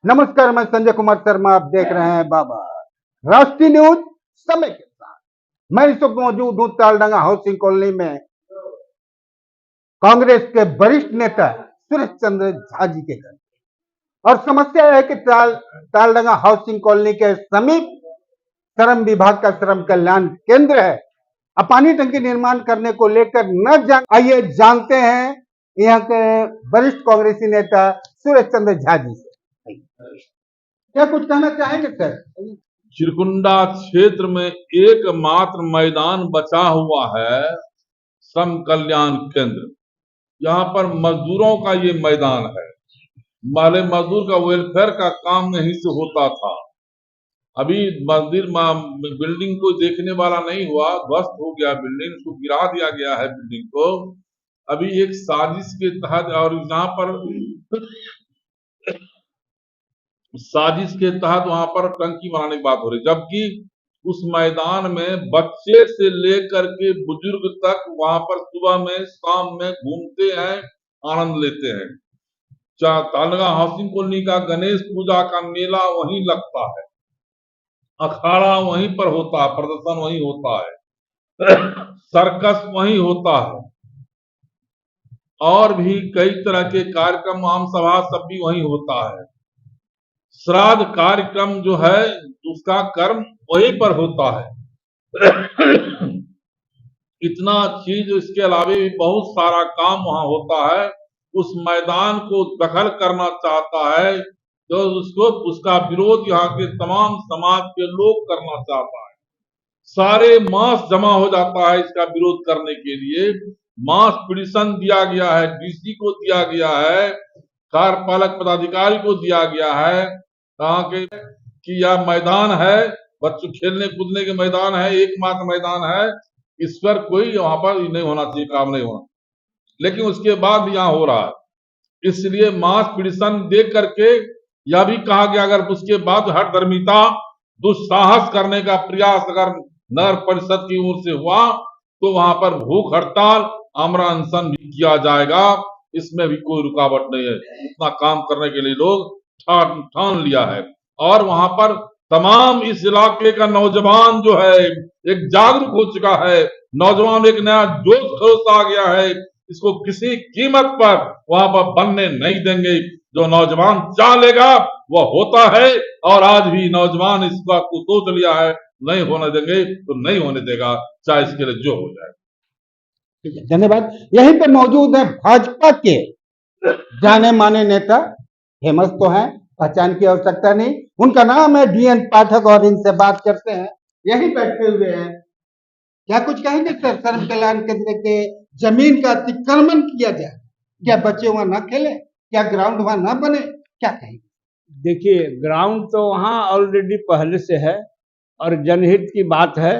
नमस्कार, मैं संजय कुमार शर्मा। आप देख रहे हैं बाबा राष्ट्रीय न्यूज समय के साथ। मैं इस वक्त मौजूद हूं तालडंगा हाउसिंग कॉलोनी में कांग्रेस के वरिष्ठ नेता सुरेश चंद्र झा जी के घर। और समस्या है कि तालडंगा हाउसिंग कॉलोनी के समीप श्रम विभाग का श्रम कल्याण केंद्र है। अब पानी टंकी निर्माण करने को लेकर आइए जानते हैं यहाँ के वरिष्ठ कांग्रेसी नेता सुरेश चंद्र झा जी से। क्या कुछ कहना चाहेंगे सर? चिरकुंडा क्षेत्र में एकमात्र मैदान बचा हुआ है श्रम कल्याण केंद्र। यहाँ पर मजदूरों का ये मैदान है। माले मजदूर का वेलफेयर का काम यहीं से होता था। अभी मंदिर बिल्डिंग को देखने वाला नहीं हुआ, ध्वस्त हो गया बिल्डिंग, उसको गिरा दिया गया है बिल्डिंग को। अभी एक साजिश के तहत और यहाँ पर साजिश के तहत वहां पर टंकी बनाने की बात हो रही, जबकि उस मैदान में बच्चे से लेकर के बुजुर्ग तक वहां पर सुबह में शाम में घूमते हैं, आनंद लेते हैं। तालडंगा हाउसिंग कॉलोनी का गणेश पूजा का मेला वहीं लगता है, अखाड़ा वहीं पर होता है, प्रदर्शन वहीं होता है, सर्कस वहीं होता है, और भी कई तरह के कार्यक्रम, आम सभा सब भी वहीं होता है। श्राद्ध कार्यक्रम जो है उसका कर्म वहीं पर होता है। इतना चीज, इसके अलावा भी बहुत सारा काम वहां होता है। उस मैदान को दखल करना चाहता है तो उसका विरोध यहाँ के तमाम समाज के लोग करना चाहता है। सारे मास जमा हो जाता है इसका विरोध करने के लिए। मास पिटीशन दिया गया है, डीसी को दिया गया है, कार्यपालक पदाधिकारी को दिया गया है, कहा कि यह मैदान है, बच्चों खेलने कूदने के मैदान है, एकमात्र मैदान है, इस पर कोई वहां पर नहीं होना चाहिए, काम नहीं होना। लेकिन उसके बाद यहाँ हो रहा है। इसलिए मास पिटीशन दे करके यह भी कहा गया अगर उसके बाद हर धर्मिता दुस्साहस करने का प्रयास अगर नगर परिषद की ओर से हुआ तो वहां पर भूख हड़ताल, आमरण अनशन भी किया जाएगा। इसमें भी कोई रुकावट नहीं है। इतना काम करने के लिए लोग ठान लिया है। और वहां पर तमाम इस इलाके का नौजवान जो है एक जागरूक हो चुका है। नौजवान एक नया जोश खरोश आ गया है। इसको किसी कीमत पर वहां पर बनने नहीं देंगे। जो नौजवान चाह लेगा वह होता है, और आज भी नौजवान इस बात को सोच लिया है, नहीं होने देंगे तो नहीं होने देगा, चाहे इसके लिए जो हो जाए। ठीक है, धन्यवाद। यहीं पे मौजूद है भाजपा के जाने माने नेता, फेमस तो है, पहचान की आवश्यकता नहीं, उनका नाम है DN पाठक, और इनसे बात करते हैं। यहीं बैठे हुए हैं। क्या कुछ कहेंगे सर? श्रम कल्याण केंद्र के जमीन का अतिक्रमण किया जाए, क्या बच्चे वहां न खेले? क्या ग्राउंड वहां न बने? क्या कहेंगे? देखिए, ग्राउंड तो वहाँ ऑलरेडी पहले से है, और जनहित की बात है।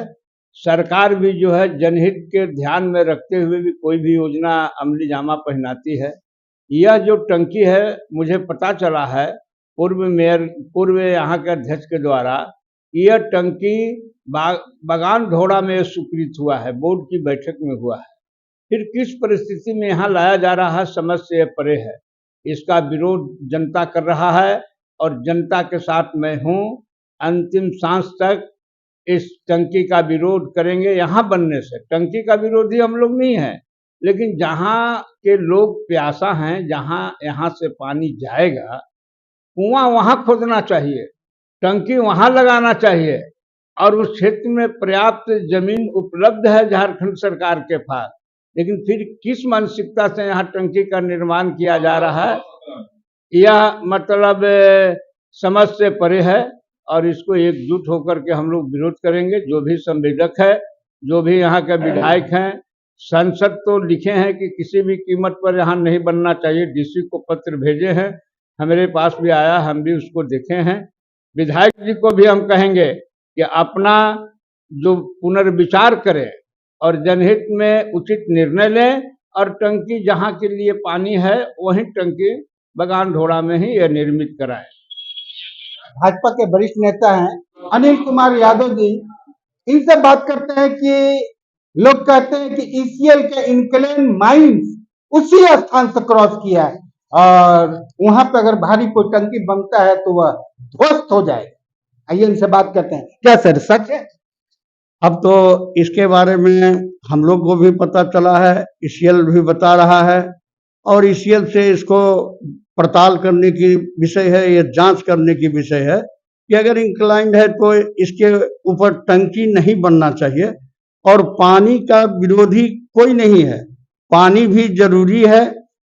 सरकार भी जो है जनहित के ध्यान में रखते हुए भी कोई भी योजना अमली जामा पहनाती है। यह जो टंकी है, मुझे पता चला है पूर्व यहाँ के अध्यक्ष के द्वारा, यह टंकी बगान ढोड़ा में स्वीकृत हुआ है, बोर्ड की बैठक में हुआ है। फिर किस परिस्थिति में यहाँ लाया जा रहा है, समझ से परे है। इसका विरोध जनता कर रहा है, और जनता के साथ मैं हूँ। अंतिम सांस तक इस टंकी का विरोध करेंगे। यहाँ बनने से टंकी का विरोधी हम लोग नहीं है, लेकिन जहाँ के लोग प्यासा हैं, जहाँ यहाँ से पानी जाएगा, कुआं वहाँ खोदना चाहिए, टंकी वहाँ लगाना चाहिए। और उस क्षेत्र में पर्याप्त जमीन उपलब्ध है झारखंड सरकार के पास, लेकिन फिर किस मानसिकता से यहाँ टंकी का निर्माण किया जा रहा है, यह मतलब समझ से परे है। और इसको एकजुट होकर के हम लोग विरोध करेंगे। जो भी संवेदक है, जो भी यहाँ के विधायक हैं, संसद तो लिखे हैं कि किसी भी कीमत पर यहाँ नहीं बनना चाहिए। डीसी को पत्र भेजे हैं, हमारे पास भी आया, हम भी उसको देखे हैं। विधायक जी को भी हम कहेंगे कि अपना जो पुनर्विचार करें और जनहित में उचित निर्णय लें, और टंकी जहाँ के लिए पानी है वहीं टंकी बगान ढोड़ा में ही यह निर्मित कराएं। भाजपा के वरिष्ठ नेता हैं अनिल कुमार यादव जी, इनसे बात करते हैं कि लोग कहते हैं कि ECL के इनक्लेम माइंस उसी स्थान से क्रॉस किया है, और वहां पर अगर भारी कोई टंकी बनता है तो वह ध्वस्त हो जाएगा। आइए इनसे बात करते हैं, क्या सर सच है? अब तो इसके बारे में हम लोग को भी पता चला है, ईसीएल भी बता रहा है, और ईसीएल से इसको पड़ताल करने की विषय है, ये जांच करने की विषय है कि अगर इंक्लाइंड है तो इसके ऊपर टंकी नहीं बनना चाहिए। और पानी का विरोधी कोई नहीं है, पानी भी जरूरी है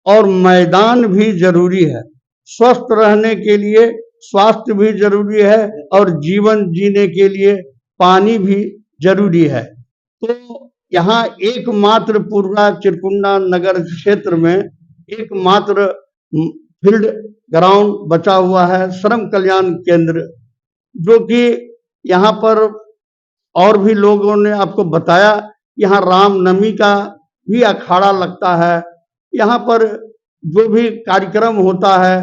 और मैदान भी जरूरी है। स्वस्थ रहने के लिए स्वास्थ्य भी जरूरी है और जीवन जीने के लिए पानी भी जरूरी है। तो यहाँ एकमात्र पूर्वा चिरकुंडा नगर क्षेत्र में एकमात्र फील्ड ग्राउंड बचा हुआ है, श्रम कल्याण केंद्र, जो कि यहाँ पर और भी लोगों ने आपको बताया, यहाँ रामनवमी का भी अखाड़ा लगता है। यहाँ पर जो भी कार्यक्रम होता है,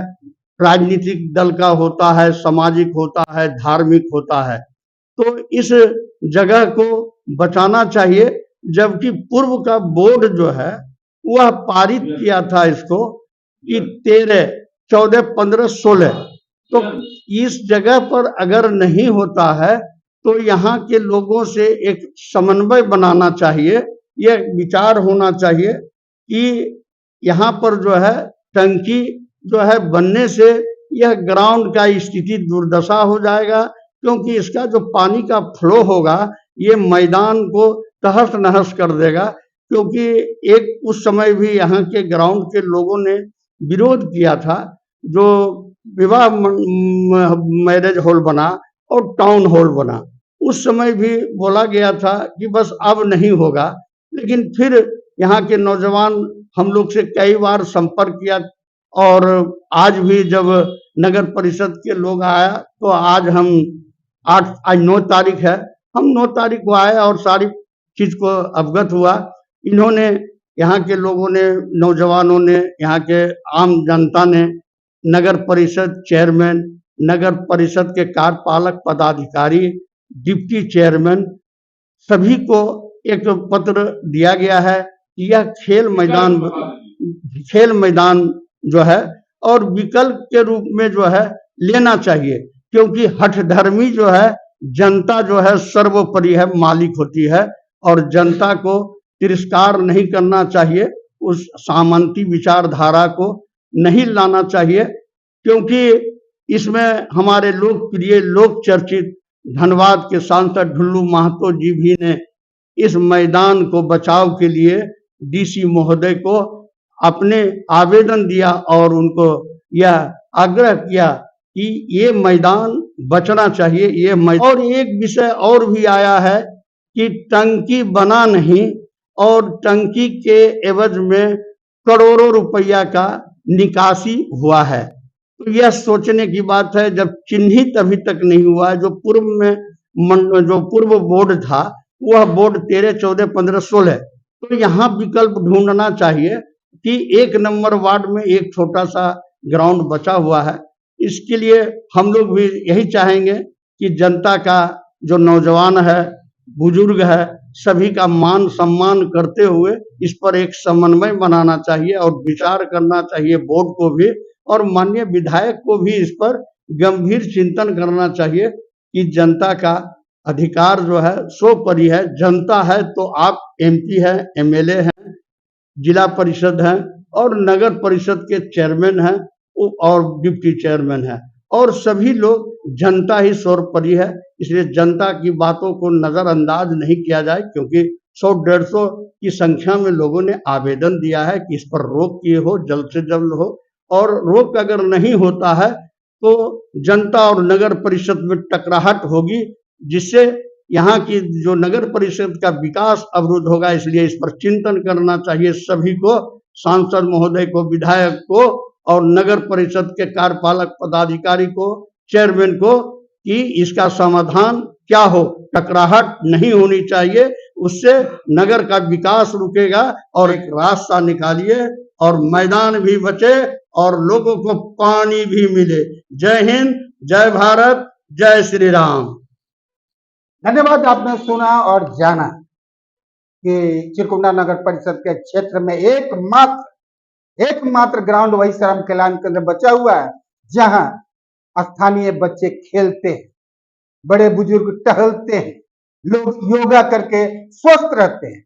राजनीतिक दल का होता है, सामाजिक होता है, धार्मिक होता है, तो इस जगह को बचाना चाहिए। जबकि पूर्व का बोर्ड जो है वह पारित किया था इसको कि 13, 14, 15, 16, तो इस जगह पर अगर नहीं होता है तो यहाँ के लोगों से एक समन्वय बनाना चाहिए। यह विचार होना चाहिए कि यहाँ पर जो है टंकी जो है बनने से यह ग्राउंड का स्थिति दुर्दशा हो जाएगा, क्योंकि इसका जो पानी का फ्लो होगा ये मैदान को तहस नहस कर देगा। क्योंकि एक उस समय भी यहाँ के ग्राउंड के लोगों ने विरोध किया था, जो विवाह मैरिज हॉल बना और टाउन हॉल बना, उस समय भी बोला गया था कि बस अब नहीं होगा। लेकिन फिर यहाँ के नौजवान हम लोग से कई बार संपर्क किया, और आज भी जब नगर परिषद के लोग आया तो आज 9 तारीख है, हम 9 तारीख को आए और सारी चीज को अवगत हुआ। इन्होंने, यहाँ के लोगों ने, नौजवानों ने, यहाँ के आम जनता ने नगर परिषद चेयरमैन, नगर परिषद के कार्यपालक पदाधिकारी, डिप्टी चेयरमैन, सभी को एक पत्र दिया गया है कि यह खेल मैदान जो है और विकल्प के रूप में जो है लेना चाहिए। क्योंकि हठधर्मी जो है, जनता जो है सर्वोपरि है, मालिक होती है, और जनता को तिरस्कार नहीं करना चाहिए, उस सामंती विचारधारा को नहीं लाना चाहिए। क्योंकि इसमें हमारे लोकप्रिय लोक चर्चित धनबाद के सांसद ढुल्लू महतो जी भी ने इस मैदान को बचाव के लिए डीसी महोदय को अपने आवेदन दिया और उनको यह आग्रह किया कि ये मैदान बचना चाहिए। ये मैदान, और एक विषय और भी आया है कि टंकी बना नहीं और टंकी के एवज में करोड़ों रुपया का निकासी हुआ है। तो यह सोचने की बात है, जब चिन्हित अभी तक नहीं हुआ है। जो पूर्व बोर्ड था वह बोर्ड 13, 14, 15, 16, तो यहाँ विकल्प ढूंढना चाहिए कि 1 नंबर वार्ड में एक छोटा सा ग्राउंड बचा हुआ है। इसके लिए हम लोग भी यही चाहेंगे कि जनता का जो नौजवान है, बुजुर्ग है, सभी का मान सम्मान करते हुए इस पर एक समन्वय बनाना चाहिए और विचार करना चाहिए बोर्ड को भी, और माननीय विधायक को भी इस पर गंभीर चिंतन करना चाहिए कि जनता का अधिकार जो है सर्वोपरि है। जनता है तो आप एमपी हैं, एमएलए हैं, जिला परिषद हैं और नगर परिषद के चेयरमैन हैं और डिप्टी चेयरमैन हैं, और सभी लोग जनता ही सर्वोपरि है। इसलिए जनता की बातों को नजरअंदाज नहीं किया जाए, क्योंकि 100-150 की संख्या में लोगों ने आवेदन दिया है कि इस पर रोक किए हो, जल्द से जल्द हो। और रोक अगर नहीं होता है तो जनता और नगर परिषद में टकराहट होगी, जिससे यहाँ की जो नगर परिषद का विकास अवरुद्ध होगा। इसलिए इस पर चिंतन करना चाहिए सभी को, सांसद महोदय को, विधायक को और नगर परिषद के कार्यपालक पदाधिकारी को, चेयरमैन को, कि इसका समाधान क्या हो। टकराहट नहीं होनी चाहिए, उससे नगर का विकास रुकेगा। और एक रास्ता निकालिए और मैदान भी बचे और लोगों को पानी भी मिले। जय हिंद, जय भारत, जय श्री राम। धन्यवाद। आपने सुना और जाना कि चिरकुंडा नगर परिषद के क्षेत्र में एकमात्र एकमात्र ग्राउंड वही श्रम कल्याण केंद्र बचा हुआ है जहां स्थानीय बच्चे खेलते हैं, बड़े बुजुर्ग टहलते हैं, लोग योगा करके स्वस्थ रहते हैं।